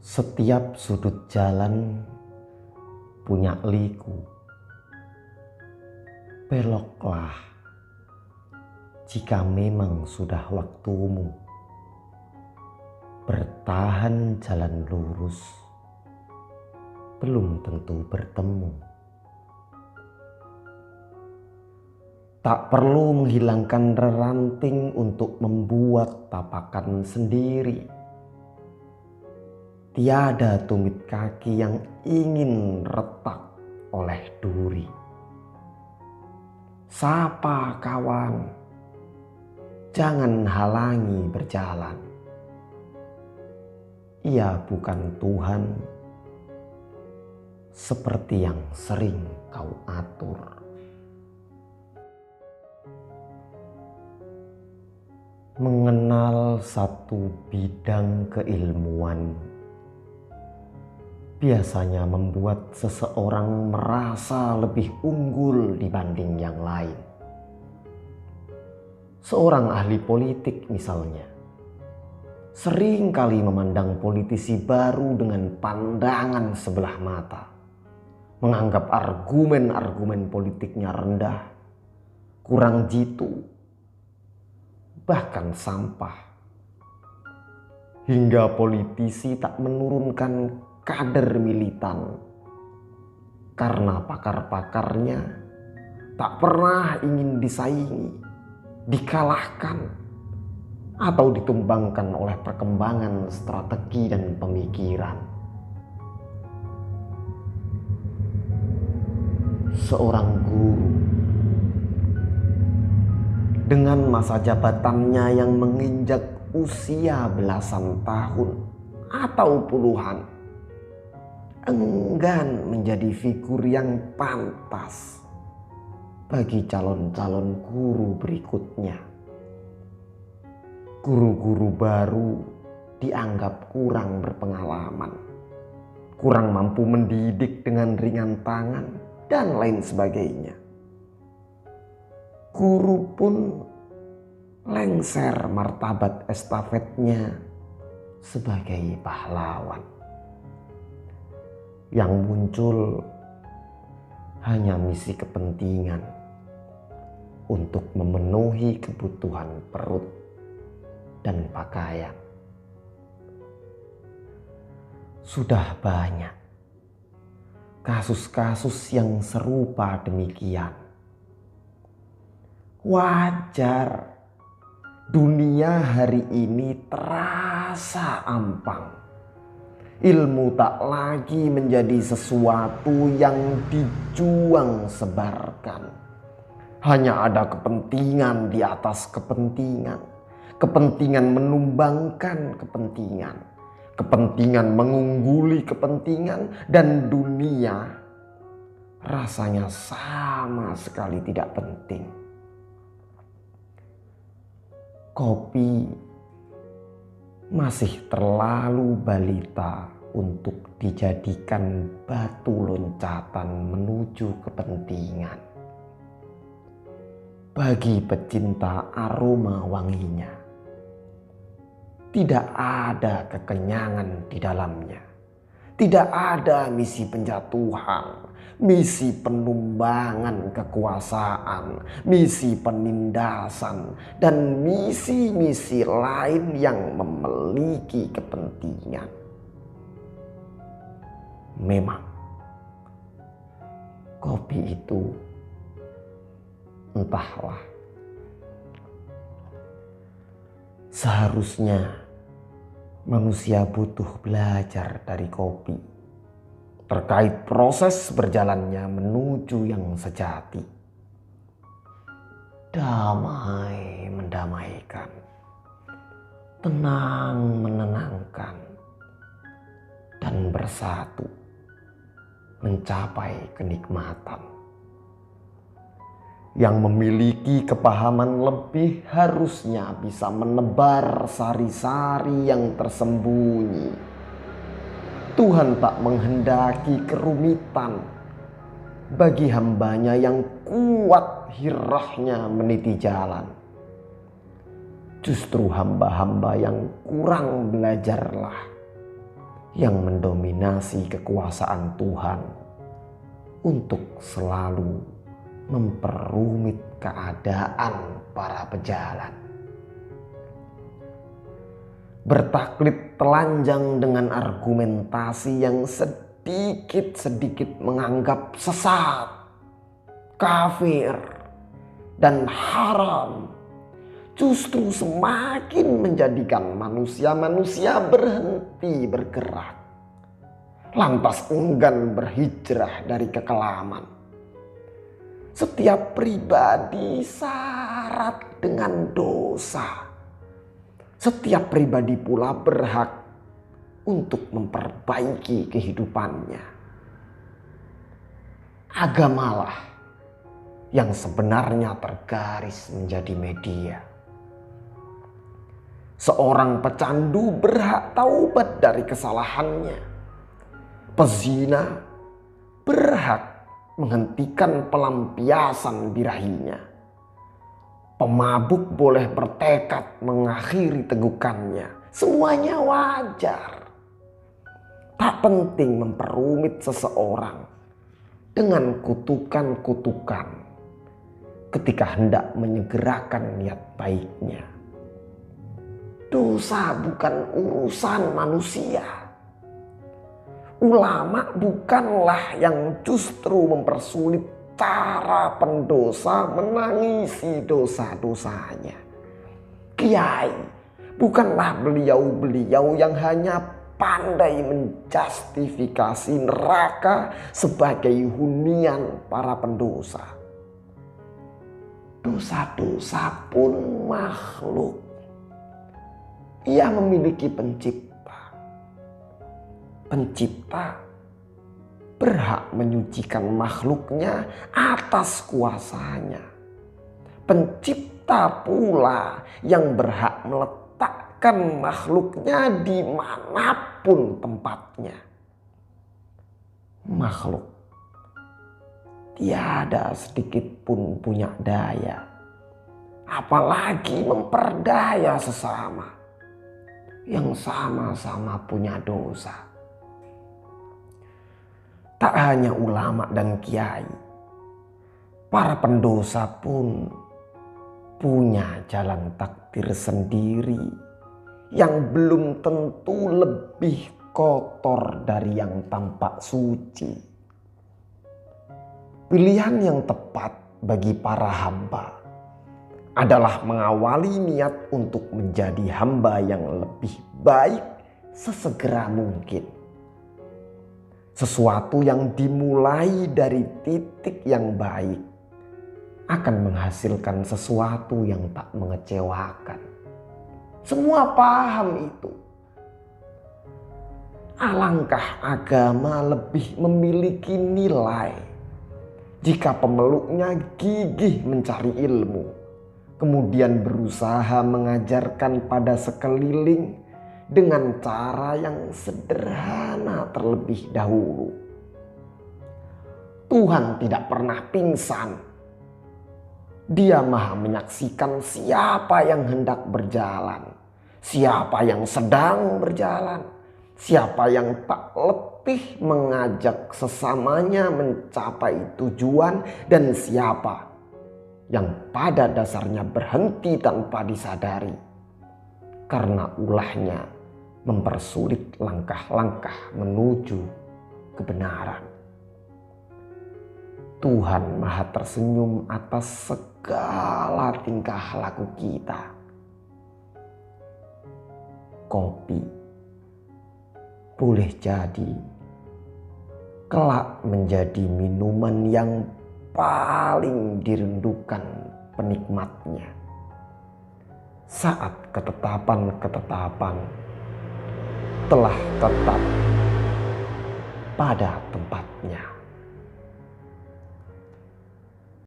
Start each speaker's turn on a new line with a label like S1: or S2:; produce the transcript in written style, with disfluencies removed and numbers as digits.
S1: Setiap sudut jalan punya liku. Beloklah jika memang sudah waktumu. Bertahan jalan lurus belum tentu bertemu. Tak perlu menghilangkan ranting untuk membuat tapakan sendiri. Tiada tumit kaki yang ingin retak oleh duri. Sapa kawan, jangan halangi berjalan. Ia bukan Tuhan seperti yang sering kau atur. Mengenal satu bidang keilmuan biasanya membuat seseorang merasa lebih unggul dibanding yang lain. Seorang ahli politik misalnya, sering kali memandang politisi baru dengan pandangan sebelah mata, menganggap argumen-argumen politiknya rendah, kurang jitu, bahkan sampah. Hingga politisi tak menurunkan kader militan karena pakar-pakarnya tak pernah ingin disaingi, dikalahkan, atau ditumbangkan oleh perkembangan strategi dan pemikiran. Seorang guru dengan masa jabatannya yang menginjak usia belasan tahun atau puluhan, enggan menjadi figur yang pantas bagi calon-calon guru berikutnya. Guru-guru baru dianggap kurang berpengalaman, kurang mampu mendidik dengan ringan tangan, dan lain sebagainya. Guru pun lengser martabat estafetnya sebagai pahlawan. Yang muncul hanya misi kepentingan untuk memenuhi kebutuhan perut dan pakaian. Sudah banyak kasus-kasus yang serupa demikian. Wajar dunia hari ini terasa ampang. Ilmu tak lagi menjadi sesuatu yang dijuang sebarkan. Hanya ada kepentingan di atas kepentingan. Kepentingan menumbangkan kepentingan. Kepentingan mengungguli kepentingan. Dan dunia rasanya sama sekali tidak penting. Kopi masih terlalu balita untuk dijadikan batu loncatan menuju kepentingan. Bagi pecinta aroma wanginya, tidak ada kekenyangan di dalamnya. Tidak ada misi penjatuhan, misi penumbangan kekuasaan, misi penindasan, dan misi-misi lain yang memiliki kepentingan. Memang, kopi itu entahlah. Seharusnya manusia butuh belajar dari kopi terkait proses berjalannya menuju yang sejati. Damai mendamaikan, tenang menenangkan, dan bersatu mencapai kenikmatan. Yang memiliki kepahaman lebih harusnya bisa menebar sari-sari yang tersembunyi. Tuhan tak menghendaki kerumitan bagi hambanya yang kuat hirahnya meniti jalan. Justru hamba-hamba yang kurang belajarlah yang mendominasi kekuasaan Tuhan untuk selalu memperumit keadaan para pejalan. Bertaklid telanjang dengan argumentasi yang sedikit-sedikit menganggap sesat, kafir, dan haram, justru semakin menjadikan manusia-manusia berhenti bergerak, lantas enggan berhijrah dari kekelaman. Setiap pribadi syarat dengan dosa. Setiap pribadi pula berhak untuk memperbaiki kehidupannya. Agamalah yang sebenarnya tergaris menjadi media. Seorang pecandu berhak taubat dari kesalahannya. Pezina berhak menghentikan pelampiasan birahinya. Pemabuk boleh bertekad mengakhiri tegukannya. Semuanya wajar. Tak penting memperumit seseorang dengan kutukan-kutukan ketika hendak menyegerakan niat baiknya. Dosa bukan urusan manusia. Ulama bukanlah yang justru mempersulit cara pendosa menangisi dosa-dosanya. Kiai bukanlah beliau-beliau yang hanya pandai menjustifikasi neraka sebagai hunian para pendosa. Dosa-dosa pun makhluk. Ia memiliki pencipta. Pencipta berhak menyucikan makhluknya atas kuasanya. Pencipta pula yang berhak meletakkan makhluknya dimanapun tempatnya. Makhluk tiada sedikit pun punya daya, apalagi memperdaya sesama yang sama-sama punya dosa. Tak hanya ulama dan kiai, para pendosa pun punya jalan takdir sendiri yang belum tentu lebih kotor dari yang tampak suci. Pilihan yang tepat bagi para hamba adalah mengawali niat untuk menjadi hamba yang lebih baik sesegera mungkin. Sesuatu yang dimulai dari titik yang baik akan menghasilkan sesuatu yang tak mengecewakan. Semua paham itu. Alangkah agama lebih memiliki nilai jika pemeluknya gigih mencari ilmu, kemudian berusaha mengajarkan pada sekeliling dengan cara yang sederhana terlebih dahulu. Tuhan tidak pernah pingsan. Dia maha menyaksikan siapa yang hendak berjalan, siapa yang sedang berjalan, siapa yang tak letih mengajak sesamanya mencapai tujuan, dan siapa yang pada dasarnya berhenti tanpa disadari karena ulahnya mempersulit langkah-langkah menuju kebenaran. Tuhan maha tersenyum atas segala tingkah laku kita. Kopi boleh jadi kelak menjadi minuman yang paling dirindukan penikmatnya saat ketetapan-ketetapan telah tetap pada tempatnya.